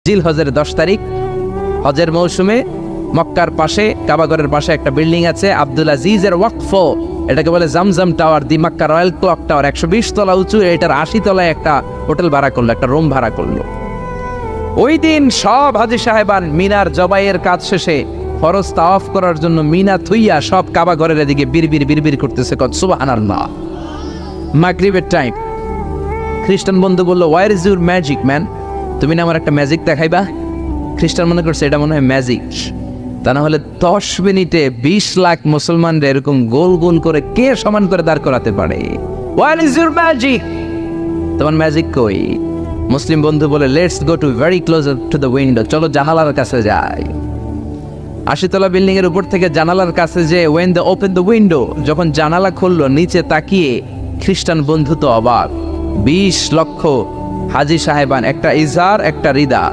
জিল হজের 10 তারিখ হজের মৌসুমে মক্কার পাশে কাবাগরের পাশে একটা বিল্ডিং আছে আব্দুল আজিজের ওয়াকফ, এটাকে বলে জামজাম টাওয়ার, দি মক্কা রয়্যাল ক্লক টাওয়ার। 120 তলা উঁচু, এটার 80 তলায় একটা হোটেল ভাড়া করলো, একটা রুম ভাড়া করলো। ওই দিন সব হাজী সাহেবান মিনার জবাইয়ের কাজ শেষে ফরজ তাওয়াফ করার জন্য মিনা থুইয়া সব কাবাগরের এদিকে বিড়বিড় করতেছে, কত সুবহানাল্লাহ। মাগরিবের টাইম, খ্রিস্টান বন্ধু বললো, where is your magic man? তুমি না আমার একটা ম্যাজিক দেখাইবা? খ্রিস্টান মনে করছে এটা মনে হয় ম্যাজিক। তা না হলে 10 মিনিটে 20 লাখ মুসলমানরা এরকম গোল গোল করে কে সমান করে দাঁড় করাতে পারে? What is your magic? তোমার ম্যাজিক কই? মুসলিম বন্ধু বলে, let's go to very close to the window, চলো জানালার কাছে যাই। 80 তলা বিল্ডিং এর উপর থেকে জানালার কাছে যে when the open the window, যখন জানালা খুললো নিচে তাকিয়ে খ্রিস্টান বন্ধু তো অবাক। 20 লক্ষ হাজী সাহেবান, একটা ইজার একটা রিদা,